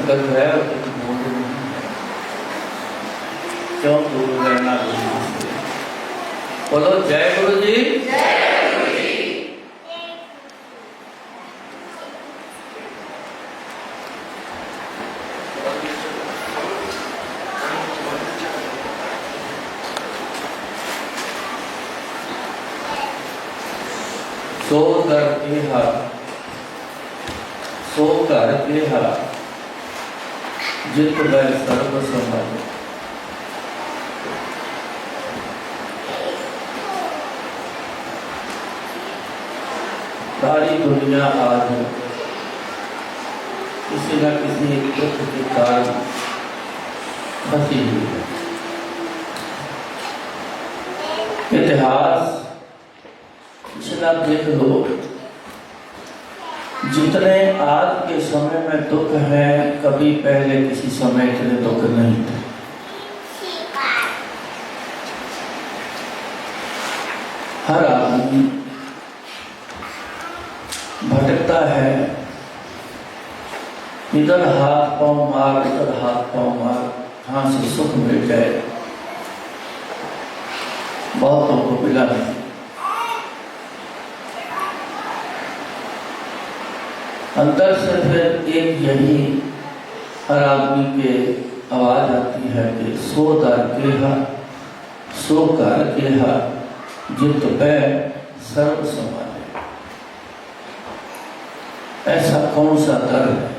संगत है और कुछ बोल नहीं है, क्यों दूर रहना गुरु से। बोलो जय गुरु जी। जय गुरु जी। सो कर केहा, सो कर केहा, जित वै सर्व समाज। सारी दुनिया आज किसी न किसी दुख के कारण फंसी हुई है। इतिहास पिछला देख लो, जितने आज के समय में दुख है, कभी पहले किसी समय इतने दुख नहीं थे। हर आदमी भटकता है, इधर हाथ पांव मार, उधर हाथ पांव मार, कहां से सुख मिल जाए, बहुतों को मिला नहीं। अंदर से फिर एक यही हर आदमी के आवाज आती है कि सो दर केहा, सो कर केहा, जित वै सर्व समाज। ऐसा कौन सा दर है,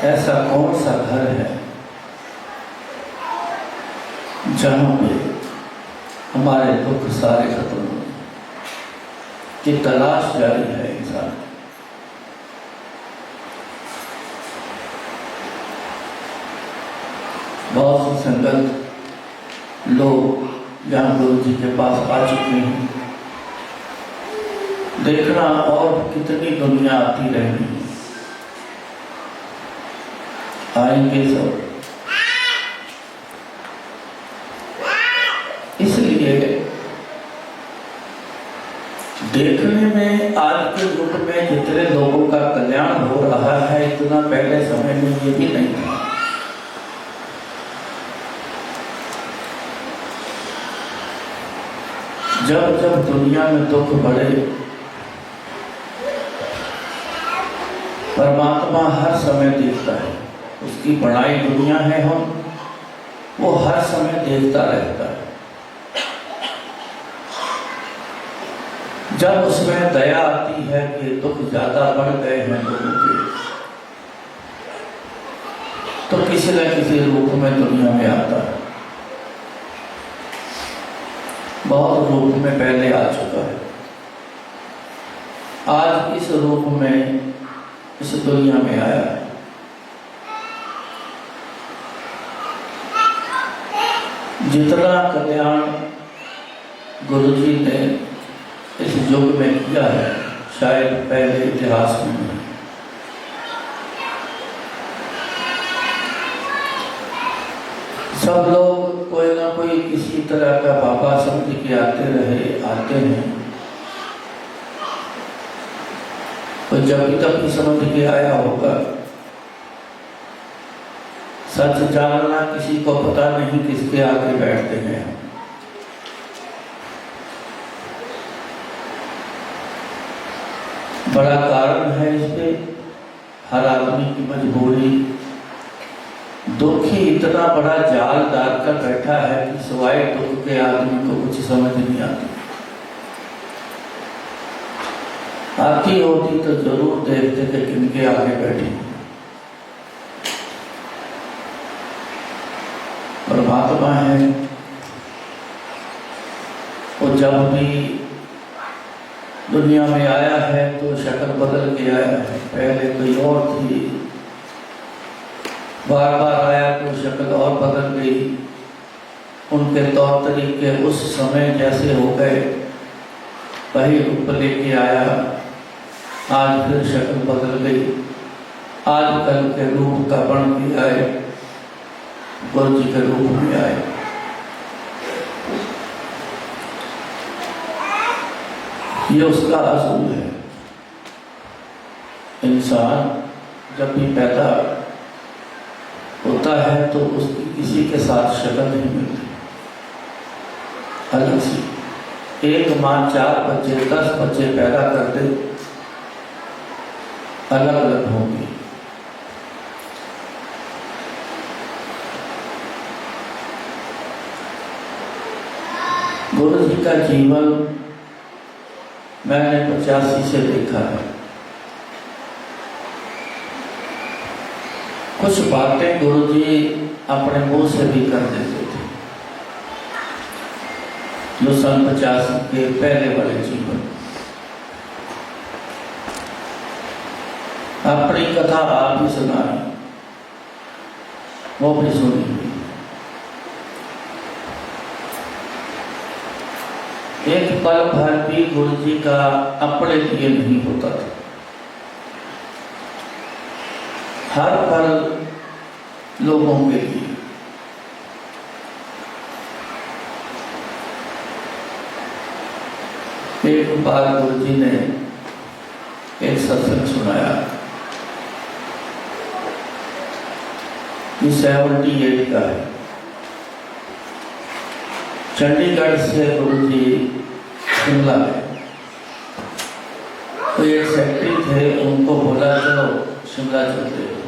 ऐसा कौन सा घर है जहां पे हमारे दुख सारे खत्म हो कि तलाश जारी है इंसान। बहुत सी संगत लोग जहाँ गुरु जी के पास आ चुके हैं, देखना और कितनी दुनिया आती रहेगी, आएंगे सब। इसलिए देखने में आज के युग में जितने लोगों का कल्याण हो रहा है, इतना पहले समय में ये भी नहीं था। जब जब दुनिया में दुख बढ़े, परमात्मा हर समय देखता है। उसकी बड़ाई दुनिया है, हम वो हर समय देखता रहता है। जब उसमें दया आती है कि दुख ज्यादा बढ़ गए हैं लोगों के, तो किसी न किसी रूप में दुनिया में आता है। बहुत रूप में पहले आ चुका है, आज इस रूप में इस दुनिया में आया है। जितना कल्याण गुरु जी ने इस युग में किया है, शायद पहले इतिहास में नहीं। सब लोग कोई ना कोई किसी तरह का बाबा समझ के आते हैं, तो जब तक भी समझ के आया होगा। सच जानना किसी को पता नहीं किसके आगे बैठते हैं। बड़ा कारण है इसपे हर आदमी की मजबूरी। दुखी इतना बड़ा जाल डालकर बैठा है कि सिवाय दुख के आदमी को कुछ समझ नहीं आती। आती होती तो जरूर देखते थे किनके आगे बैठी। परमात्मा है, वो जब भी दुनिया में आया है तो शक्ल बदल के आया है। पहले कोई और थी, बार बार आया तो शक्ल और बदल गई। उनके तौर तरीके उस समय जैसे हो गए, वही रूप लेके आया। आज फिर शक्ल बदल गई, आज कल के रूप का बन के आए, गुरु जी के रूप में आए। ये उसका असूल है। इंसान जब भी पैदा होता है तो उसकी किसी के साथ शक्ल नहीं मिलती, अलग सी। एक माँ 4 बच्चे 10 बच्चे पैदा कर दे, अलग अलग होंगे। गुरु जी का जीवन मैंने 85 से देखा है। कुछ बातें गुरु जी अपने मुंह से भी कर देते थे, जो सन 85 के पहले वाले जीवन। अपनी कथा आप ही सुनाई, वो भी सुनी हुई। एक पल भर भी गुरु जी का अपने लिए नहीं होता था। हर पल लोगों के लिए। एक बार गुरु जी ने एक सत्संग सुनाया कि 78 का है। चंडीगढ़ से गुरु जी शिमला गए, तो एक सेक्रेटरी थे, उनको बोला चलो शिमला चलते हो।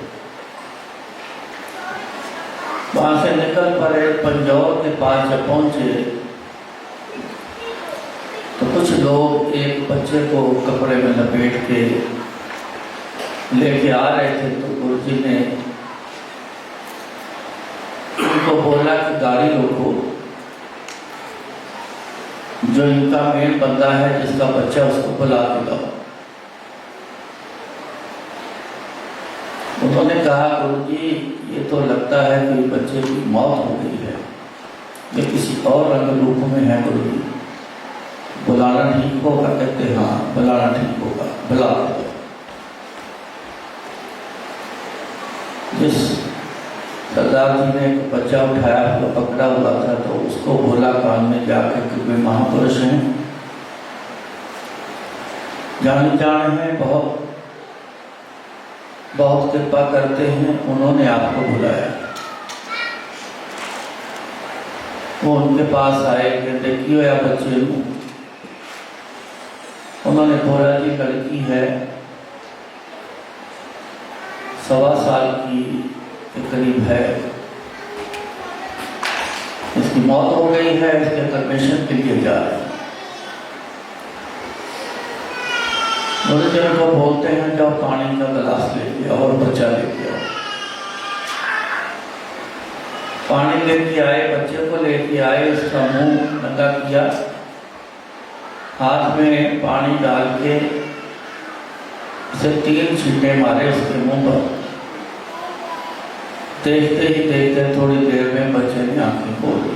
वहां से निकल पड़े। पंजौर के पास जब पहुंचे तो कुछ लोग एक बच्चे को कपड़े में लपेट के लेके आ रहे थे। तो गुरु जी ने उनको बोला कि गाड़ी रोको, जो इनका मेन बंदा है, जिसका बच्चा, उसको बुला के लाओ। उन्होंने कहा गुरु जी ये तो लगता है कि बच्चे की मौत हो गई है, ये किसी और रंग रूप में है गुरु जी, बुलाना ठीक होगा? कहते हाँ बुलाना ठीक होगा, बुला दो। जिस सरदार जी ने एक बच्चा उठाया, तो पकड़ा हुआ था, तो उसको बोला कान में जाकर कि वे महापुरुष हैं, जाने जान है, बहुत बहुत कृपा करते हैं, उन्होंने आपको बुलाया। वो उनके पास आए, कहते क्यों या बच्चे को? उन्होंने बोला कि लड़की है, 1.25 साल की के करीब है, इसकी मौत हो गई है, इसके परमिशन के लिए जा रहे हैं। गुरुजन को बोलते हैं जाओ पानी का गिलास लेके आओ और बच्चा लेके आओ। पानी लेके आए, बच्चे को लेके आए, उसका मुंह नंगा किया, हाथ में पानी डाल के उसे 3 छींटे मारे उसके मुंह पर। देखते ही देखते थोड़ी देर में बच्चे ने आंखें खोल दी।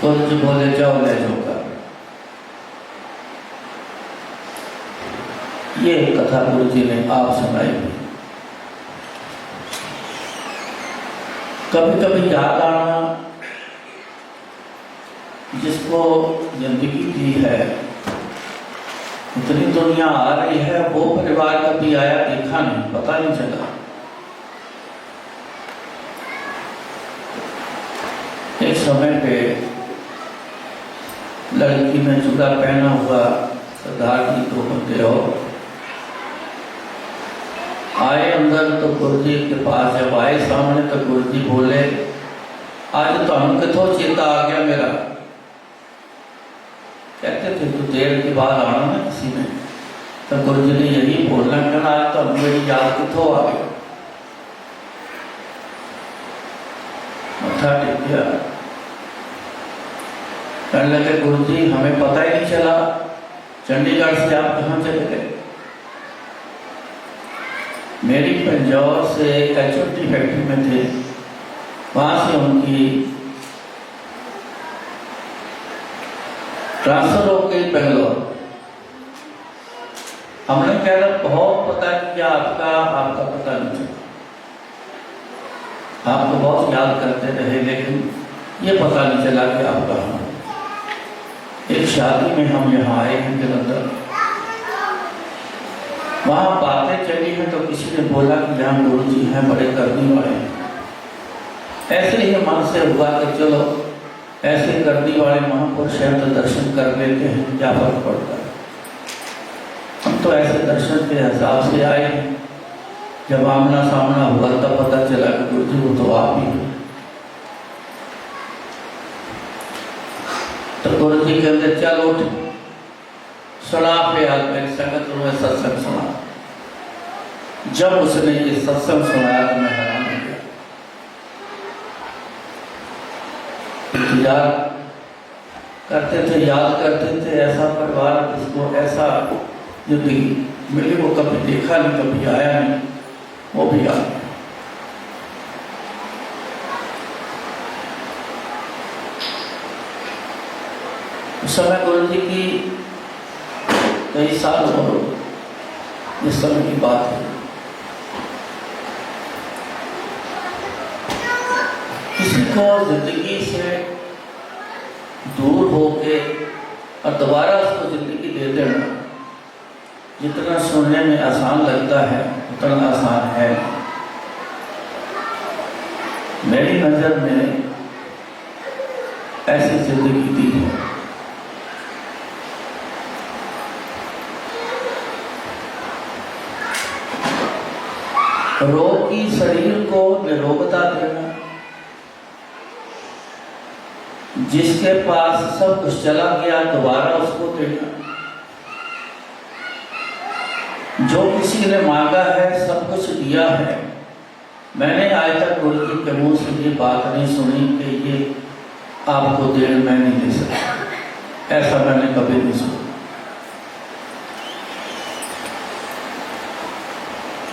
गुरु जी बोले जाओ ले जाओ कर। ये कथा गुरु जी ने आप सुनाई थी। कभी कभी याद आना, जिसको जिंदगी दी है, इतनी दुनिया आ रही है, वो परिवार कभी आया देखा नहीं, पता नहीं चला। एक समय पे लड़की ने चूड़ा पहना हुआ सरदार जी 2 बंदे और आए अंदर। तो गुरु जी के पास जब आए सामने, तो गुरु जी बोले आज तो हम कितों चेता आ गया मेरा। कहते थे तो देर के बाद आना ना किसी ने, तो गुरु जी ने यही बोलना, कहना आज तो मेरी याद कितों आ गई। मत्था टेक गया, कहने लगे गुरु जी हमें पता ही नहीं चला, चंडीगढ़ से आप कहाँ चले गए? मेरी पंजौर से HOT फैक्ट्री में थे, वहां से उनकी ट्रांसफर हो गई बेंगलोर। हमने कह बहुत पता किया आपका पता नहीं चला, आपको बहुत याद करते रहे, लेकिन ये पता नहीं चला कि आप कहाँ। एक शादी में हम यहाँ आए हैं जलंधर, वहाँ बातें चली हैं तो किसी ने बोला कि यहाँ गुरु जी हैं, बड़े करने वाले हैं। ऐसे ही मन से हुआ कि चलो ऐसे करने वाले महापुरुष हैं तो दर्शन कर लेते हैं, क्या फर्क पड़ता है। हम तो ऐसे दर्शन के हिसाब से आए हैं। जब आमना सामना हुआ तब पता चला कि गुरु जी वो तो आप ही हैं। तो गुरु जी कहते चल उठ, सुना पे आज मेरी संगत तुम्हें सत्संग सुना। जब उसने ये सत्संग सुनाया तो मैं हैरान हो गया। याद करते थे, याद करते थे ऐसा परिवार जिसको ऐसा जिंदगी मिली, वो कभी देखा नहीं, कभी आया नहीं, वो भी आ गया। उस समय गुरु जी की कई साल उम्र, इस समय की बात है। किसी को जिंदगी से दूर होके और दोबारा उसको जिंदगी दे देना जितना सुनने में आसान लगता है उतना आसान है। मेरी नजर में ऐसी जिंदगी दी है। रोगी शरीर को निरोगता देना, जिसके पास सब कुछ चला गया दोबारा उसको देना, जो किसी ने मांगा है सब कुछ दिया है। मैंने आज तक गुरु जी के मुंह से ये बात नहीं सुनी कि ये आपको देना मैं नहीं दे सकता, ऐसा मैंने कभी नहीं सुना।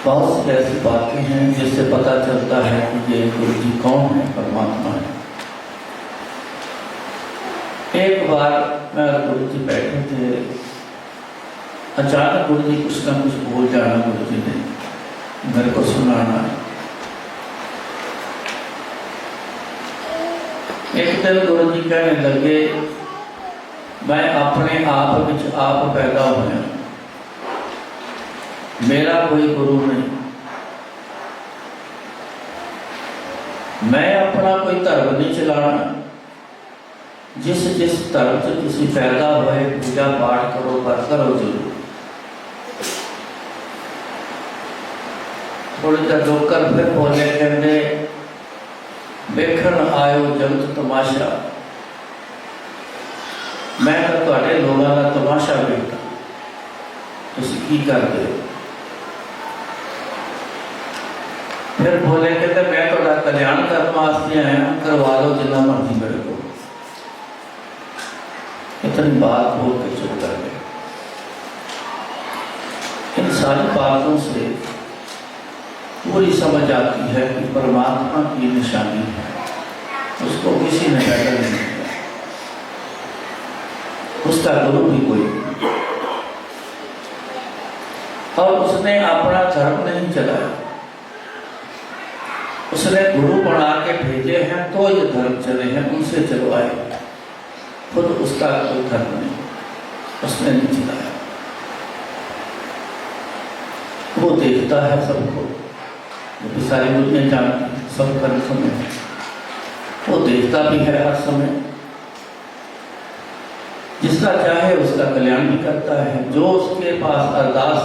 बहुत सी ऐसी बातें हैं जिससे पता चलता है कि ये गुरु जी कौन है, परमात्मा है। एक बार मैं गुरु जी बैठे थे, अचानक गुरु जी कुछ ना कुछ बोल जाना, गुरु जी ने मेरे को सुनाना। एक दिन गुरु जी कहने लगे, मैं अपने आप विच आप पैदा होया, मेरा कोई गुरु नहीं। मैं अपना कोई धर्म नहीं चलाना। जिस जिस धर्म से किसी पैदा हुए पूजा पाठ करो, पर करो जरूर। थोड़ी देर रोककर फिर बोले, कहते देखण आयो जगत तमाशा, मैं तो तुहाडे लोगों का तमाशा देखता, तुसीं की करदे हो। फिर बोले, कहते मैं थोड़ा कल्याण करने वास्ते आया, करवा लो जितना मर्जी मेरे को। इतनी बात बोल के चुप कर गए। इन सारी बातों से पूरी समझ आती है कि परमात्मा की निशानी है, उसको किसी ने पैदा नहीं किया, उसका गुरु भी कोई नहीं, और उसने अपना धर्म नहीं चलाया। उसने गुरु बना के भेजे हैं तो ये धर्म चले हैं, उनसे चलवाए। खुद उसका कोई धर्म नहीं, उसने नहीं चलाया। वो देखता है सबको, वो सारी दुनिया जानती है, सब हर समय वो देखता भी है, हर समय जिसका चाहे उसका कल्याण भी करता है। जो उसके पास अरदास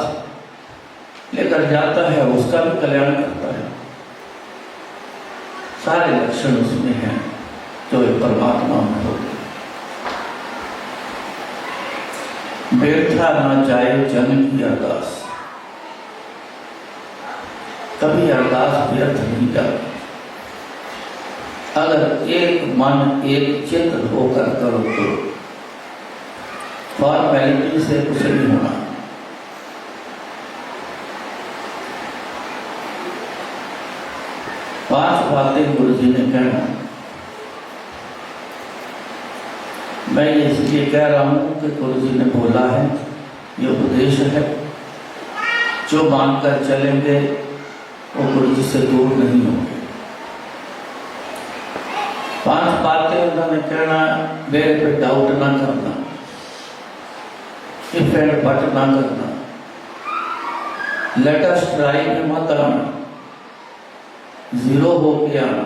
लेकर जाता है उसका भी कल्याण करता है। सारे लक्षण उसमें हैं जो एक परमात्मा में होते। व्यर्था ना जाए जन की अरदास, कभी अरदास व्यर्थ नहीं जाती। अगर एक मन एक चित्त होकर करो तो फॉर्मेलिटी से कुछ नहीं होना। पांच बातें गुरु जी ने कहना। मैं ये इसलिए कह रहा हूँ कि गुरु जी ने बोला है, ये उपदेश है। जो मानकर चलेंगे वो गुरु जी से दूर नहीं होंगे। पांच बातें उन्होंने कहना, मेरे पे डाउट ना करना, इफ एंड बट ना करना, लेटेस्ट ट्राई में मत आना, जीरो होके आना।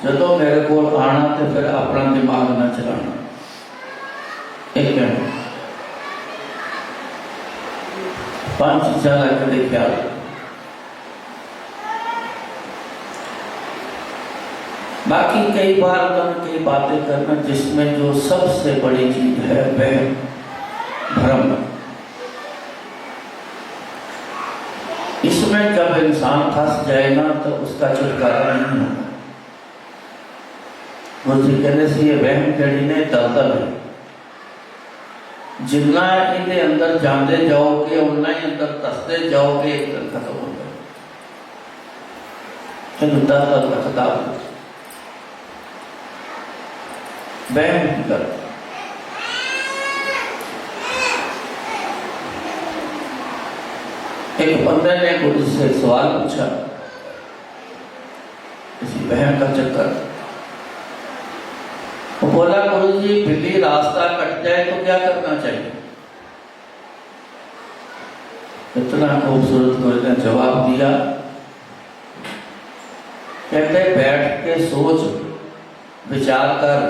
जदों मेरे को आना तो फिर अपना दिमाग ना चलाना। एक कहना 5 चीज़ा लगे ख्याल। बाकी कई बार कई बातें करना जिसमें जो सबसे बड़ी चीज है वह भ्रम। इसमें जब इंसान फंस जाएगा तो उसका छुटकारा नहीं होगा। गुरु कहने से ये वहम जड़ी ने दलदल है, जितना इनके अंदर जाते जाओगे उतना ही अंदर दसते जाओगे, एक दिन खत्म हो जाए। दलदल रखता वहम की कर। एक बंदे ने गुरु से सवाल पूछा इसी वहम का चक्कर। वो बोला गुरु जी बिल्ली रास्ता कट जाए तो क्या करना चाहिए? इतना खूबसूरत गुरु ने जवाब दिया, कहते बैठ के सोच विचार कर,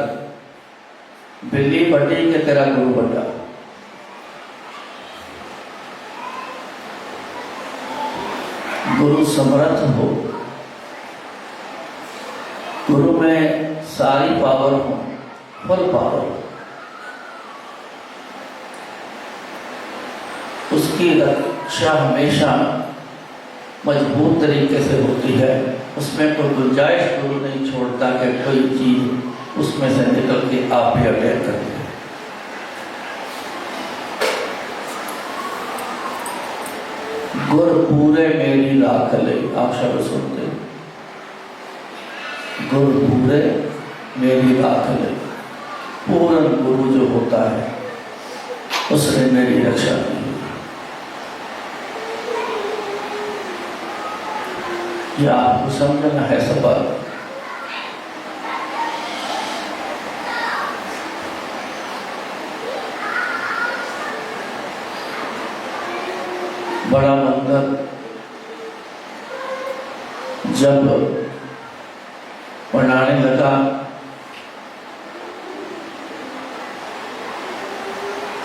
बिल्ली बटी के तेरा गुरु बटा। गुरु समर्थ हो, गुरु में सारी पावर हो, फुल पावर, उसकी रक्षा हमेशा मजबूत तरीके से होती है। उसमें कोई गुंजाइश गुरु नहीं छोड़ता कि कोई चीज उसमें से निकल के आप भी अटैक कर दे। गुर पूरे मेरी राख ले, आप शब्द सुनते, गुर पूरे मेरी राख ले। पूर्ण गुरु जो होता है उसने मेरी रक्षा की। यह आपको समझना है सवाल। बड़ा मंदिर जब बनाने लगा,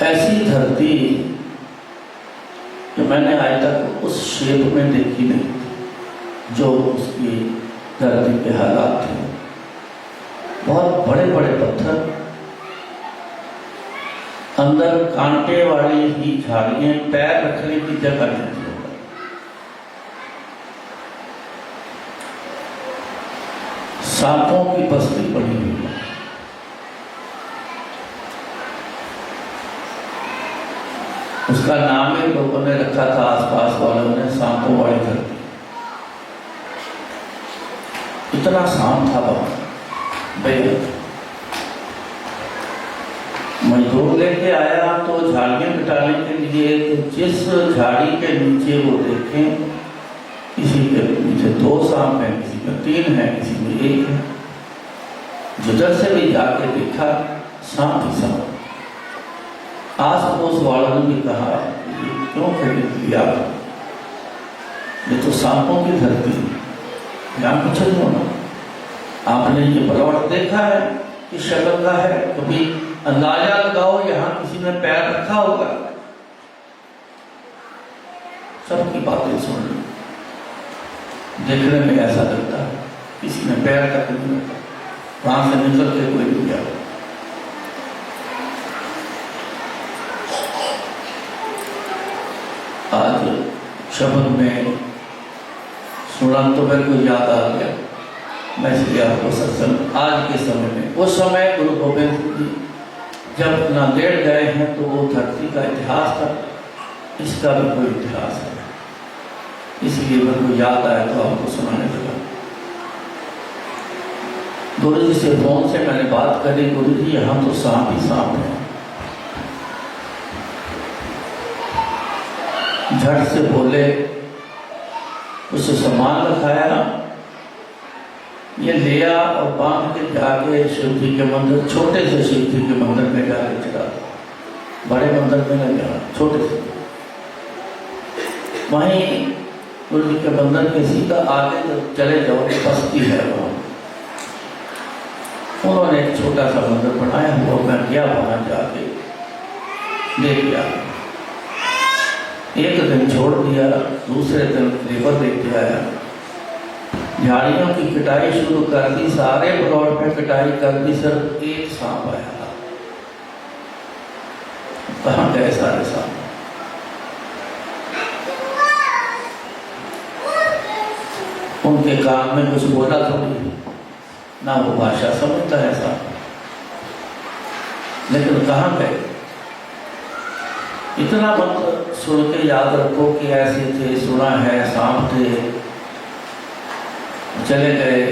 ऐसी धरती जो मैंने आज तक उस शेप में देखी नहीं जो उसकी धरती के हालात थे। बहुत बड़े बड़े पत्थर, अंदर कांटे वाली ही झाड़ियां, पैर रखने की जगह नहीं थी। सांपों की बस्ती पड़ी हुई है। उसका नाम ही लोगों ने रखा था, आसपास वालों ने, सांपों वाली धरती। इतना सांप था वहां। बेहद मजदूर लेके आया तो झाड़ियां कटाने के लिए, तो जिस झाड़ी के नीचे वो देखें किसी के नीचे 2 सांप हैं, किसी में 3 हैं, किसी में 1 है। जिधर से भी जाके देखा सांप ही सांप। आस पड़ोस वालों ने भी कहा क्यों खरीद लिया, ये तो सांपों की धरती है, यहाँ कुछ नहीं होना। आपने ये प्लॉट देखा है कि शक्ल का है, कभी अंदाजा लगाओ यहाँ किसी ने पैर रखा होगा। सबकी बातें सुन ली, देखने में ऐसा लगता है किसी ने पैर तक नहीं रखा, वहां से निकल के कोई नहीं गया। आज शब्द में सुना तो मेरे को याद आ गया, मैं इसलिए आपको सत्संग आज के समय में, उस समय गुरु गोविंद जी जब नांदेड़ गए हैं तो वो धरती का इतिहास था, इसका भी कोई इतिहास है, इसलिए मेरे को याद आया तो आपको सुनाने लगा। गुरु जी से फोन से मैंने बात करी, गुरु जी यहाँ तो सांप ही सांप है। झट से बोले, उसे सामान रखाया, ये लिया और बांध के जाके शिव जी के मंदिर, छोटे से शिव जी के मंदिर में जाके चढ़ा, बड़े मंदिर में नहीं जाना, छोटे से। वहीं गुरु जी के बंधन के सीधा आगे जब चले जाओ तो बस्ती है वहाँ। उन्होंने एक छोटा सा मंदिर बनाया हुआ, मैं गया वहाँ जाके देख लिया। एक दिन छोड़ दिया, दूसरे दिन लेबर लेके आया, झाड़ियों की कटाई शुरू कर दी, सारे प्लॉट में कटाई कर दी, सिर्फ एक सांप आया। कहाँ गए सारे सांप? उनके कान में कुछ बोला थोड़ी ना, वो भाषा समझता है सांप, लेकिन कहाँ गए? इतना मत सुन के याद रखो कि ऐसे थे, सुना है सांप थे, चले गए।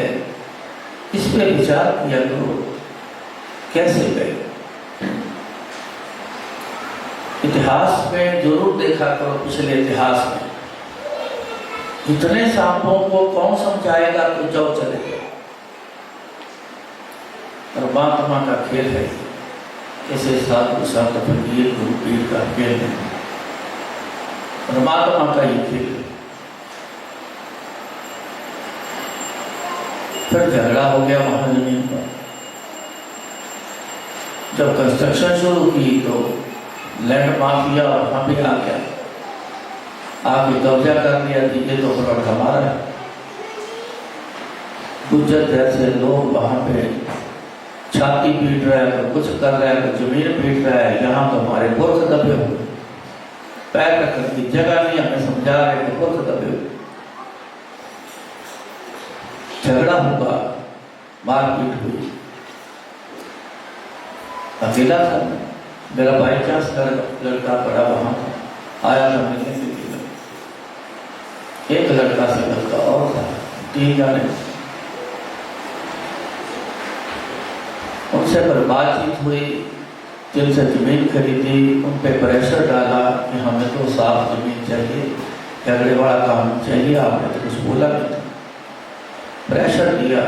इस पे विचार किया करो, कैसे गए? इतिहास में जरूर देखा करो, पिछले इतिहास में इतने सांपों को कौन समझाएगा, तो जाओ चले गए। परमात्मा का खेल है, ऐसे साधु संत फकीर गुरु पीर का खेल है, परमात्मा का ही खेल है। फिर झगड़ा हो गया वहां जमीन पर। जब कंस्ट्रक्शन शुरू की तो लैंड माफिया वहां भी आ गया, आके कब्जा कर लिया, ये तो प्लॉट हमारा है। गुज्जर जैसे लोग वहां पे छाती पीट रहा है, तो कुछ कर रहा है, तो जमीन पीट रहा है, यहाँ तो हमारे पुरख दबे हुए, पैर रखने की जगह नहीं, हमें समझा रहे तो पुरख दबे हुए। झगड़ा हुआ, मारपीट हुई। अकेला था, मेरा बाई चांस लड़का बड़ा वहां था, आया था मिलने के लिए। एक लड़का से लड़का और था, 3 जाने। उनसे पर बातचीत हुई, जिनसे जमीन खरीदी, उन पे प्रेशर डाला कि हमें तो साफ जमीन चाहिए, झगड़े वाला काम चाहिए, आपने तो कुछ बोला नहीं। प्रेशर दिया,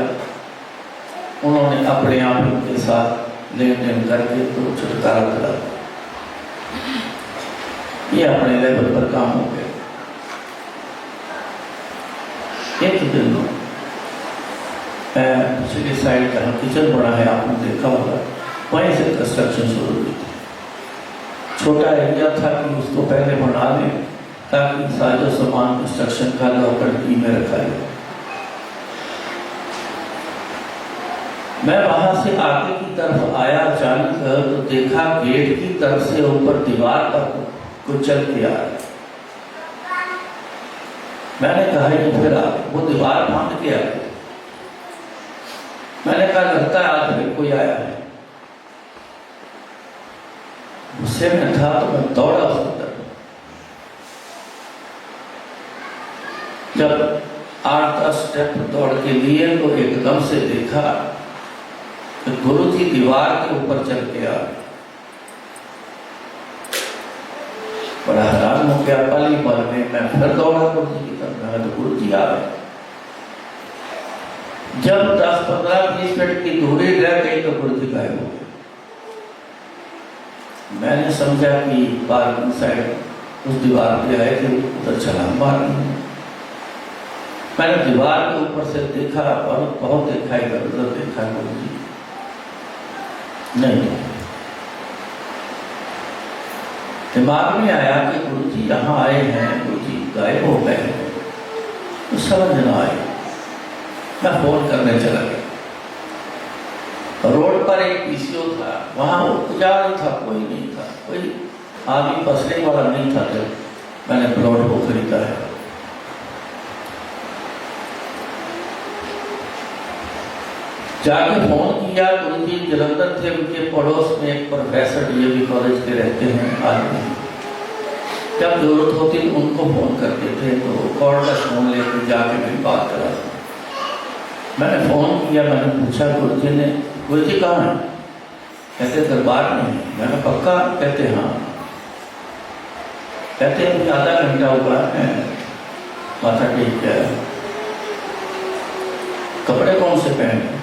उन्होंने अपने आप उनके साथ लेन देन करके तो छुटकारा करा। ये अपने लेवल पर काम हो गया। एक दिन पिछली साइड का किचन बना है, आपने देखा होगा, वहीं से कंस्ट्रक्शन शुरू हुई थी। छोटा एरिया था कि उसको पहले बना लें ताकि साजो सामान कंस्ट्रक्शन का लॉकर में रखा है। मैं वहां से आगे की तरफ आया, अचानक तो देखा गेट की तरफ से ऊपर दीवार पर कुछ चल के आ रहा। मैंने कहा ये फिर आ, वो दीवार बांध के आ गई। मैंने कहा लगता है आज फिर कोई आया है। गुस्से में था तो मैं दौड़ा उस तरफ। जब 8-10 स्टेप दौड़ के लिए तो एकदम से देखा गुरु जी दीवार के ऊपर चल के आ। बड़ा हैरान हो गया, पल पल में मैं फिर दौड़ा गुरु जी की तरफ। मैं तो गुरु जी आ गए। जब 10-15-20 मिनट की दूरी रह गई तो गुरु जी गायब हो गए। मैंने समझा कि पार्किंग साइड उस दीवार पे आए थे, उधर छलांग मारनी। मैंने दीवार के ऊपर से देखा, बहुत देखा, इधर उधर देखा, गुरु जी नहीं। दिमाग में आया कि गुरु जी यहाँ आए हैं, गुरु जी गायब हो गए, तो समझ न आए। मैं फोन करने चला गया। रोड पर एक पीसीओ था, वहां पुजारी था, कोई नहीं था, कोई आगे बसने वाला नहीं था। जब मैंने प्लॉट को खरीदा है, जाके फोन किया। गुरु जी जलंधर थे, उनके पड़ोस में एक प्रोफेसर डीएवी कॉलेज के रहते हैं आदमी। जब जरूरत होती उनको फोन करते थे, तो कॉर्डलेस फोन लेकर जाके मेरी बात करा। मैंने फोन किया, मैंने पूछा गुरु जी ने, गुरु जी कहाँ हैं? कहते दरबार में। मैंने पक्का? कहते हाँ। कहते अभी आधा घंटा हुआ है, माथा टेक गया। कपड़े कौन से पहने?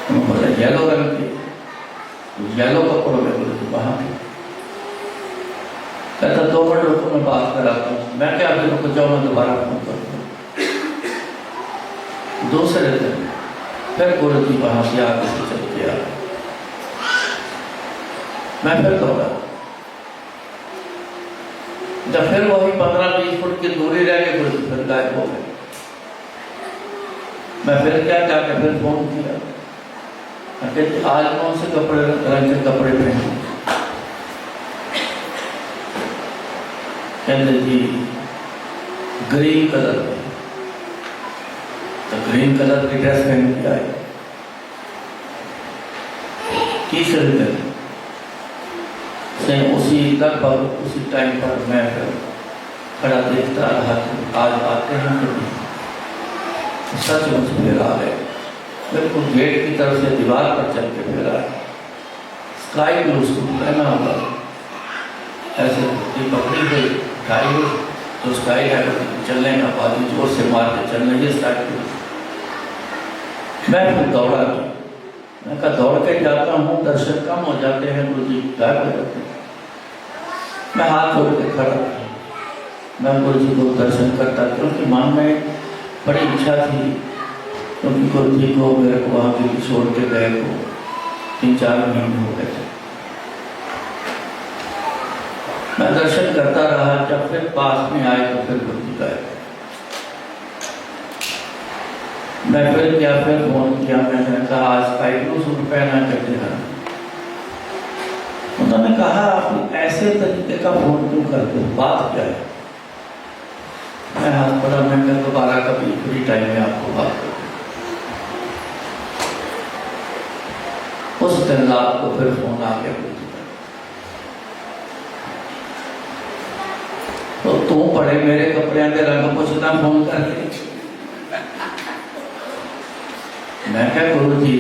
बोला येलो रंग के। येलो कपड़ों में गुरु जी वहां थे। कहता 2 मिनट रुको, मैं बात कराता हूँ। मैं क्या, अभी रुको जाओ, मैं दोबारा फोन करता हूँ। दूसरे दिन फिर गुरु जी वहां से आगे से चल के आए, मैं फिर दौड़ा। जब फिर वही 15-20 फुट की दूरी रह गई, गुरु जी फिर गायब हो गए। मैं फिर क्या जाके फिर फोन किया, आज कौन से कपड़े रंग के कपड़े पहने? कहते जी ग्रीन कलर में। तो ग्रीन कलर की ड्रेस पहन के आए। तीसरे दिन से उसी लगभग उसी टाइम पर मैं खड़ा देखता रहा कि आज आते हैं तो सचमुच फिर आ गए। बिल्कुल गेट की तरफ से दीवार पर चल के फिर आए। स्काई ब्लू सूट पहना हुआ, ऐसे पकड़ी गई गाड़ी तो स्काई है चलने का बाजू जोर से मार के चलने ये स्टार्ट किया। मैं फिर दौड़ा, मैं कहा दौड़ के जाता हूँ, दर्शन कम हो जाते हैं, गुरु जी गायब हो जाते हैं। मैं हाथ जोड़ के खड़ा, मैं गुरु जी को दर्शन करता, क्योंकि मन में बड़ी इच्छा थी, क्योंकि गुरु जी को मेरे को वहाँ भी छोड़ के गए को 3-4 महीने हो गए थे। मैं दर्शन करता रहा। जब फिर पास में आए तो फिर गुरु जी गए। मैं फिर क्या, फिर फोन किया। मैंने कहा आज स्काई ब्लू सूट पहना करते हैं। उन्होंने कहा आप ऐसे तरीके का फोन क्यों करते हो, बात क्या है? मैं हाथ पड़ा, मैं दोबारा कभी फ्री टाइम में आपको बात करूँ। उस दिन रात को फिर फोन आ गया, तो तू पड़े मेरे कपड़े के रंग पूछना फोन करके। मैं क्या गुरु जी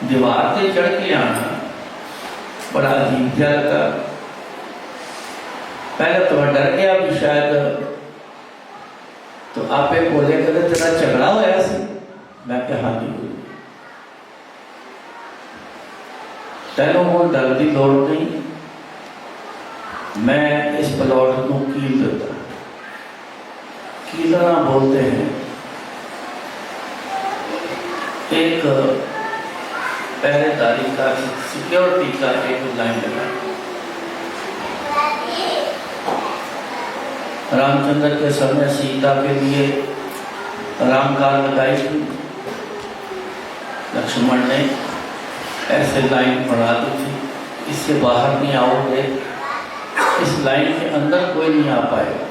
दीवार से चढ़ के आना बड़ा अजीब सा लगा। पहले तो मैं डर गया भी शायद तो आप बोले कहते तेरा झगड़ा होया सी। मैं क्या हाँ जी गुरु, तेनों को डर की लोड़ नहीं, मैं इस प्लॉट को कील देता। कीलना बोलते हैं एक पहरेदारी का, सिक्योरिटी का एक लाइन लगा। रामचंद्र के समय सीता के लिए रामकाल लगाई थी, लक्ष्मण ने ऐसे लाइन बढ़ा दी थी, इससे बाहर नहीं आओगे, इस लाइन के अंदर कोई नहीं आ पाएगा।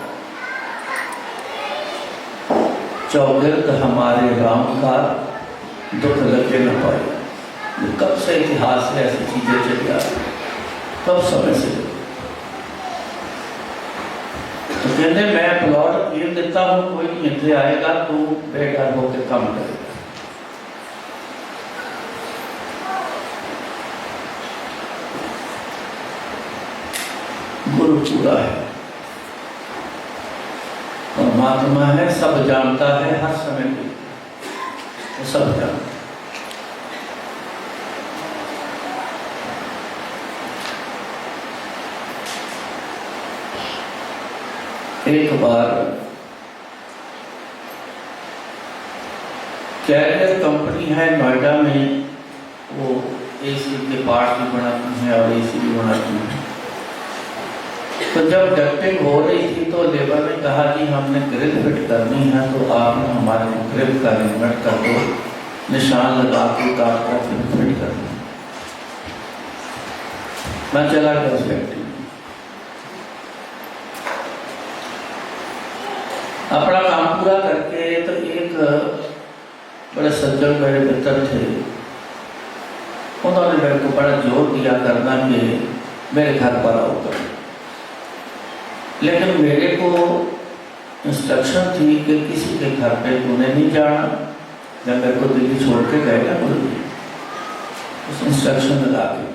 चौगिर्द हमारे राम का दुख लगे न पाए। कब से इतिहास में ऐसी चीजें चली आ रही, कब समय से। तो कहते मैं प्लॉट कील देता हूँ, कोई नहीं इतने आएगा, तू बेकार होकर काम करेगा। गुरु पूरा है, परमात्मा है, सब जानता है, हर समय पे वो सब जानता है। एक बार कैरियर कंपनी है नोएडा में, वो एसी के पार्ट भी बनाती है और एसी भी बनाती है। तो जब डक्टिंग हो रही थी तो लेबर ने कहा कि हमने ग्रिल फिट करनी है, तो आप हमारे ग्रिल का अरेंजमेंट कर दो, निशान लगा के काट कर फिट कर दो। मैं चला गया उस फैक्ट्री, अपना काम पूरा करके। तो एक बड़े सज्जन मेरे मित्र थे, उन्होंने मेरे को बड़ा जोर दिया करना कि मेरे घर पर आओ कर। लेकिन मेरे को इंस्ट्रक्शन थी कि किसी के घर पे तूने नहीं जाना। जब मेरे को दिल्ली छोड़ के गए ना गुरु जी, उस इंस्ट्रक्शन लगा के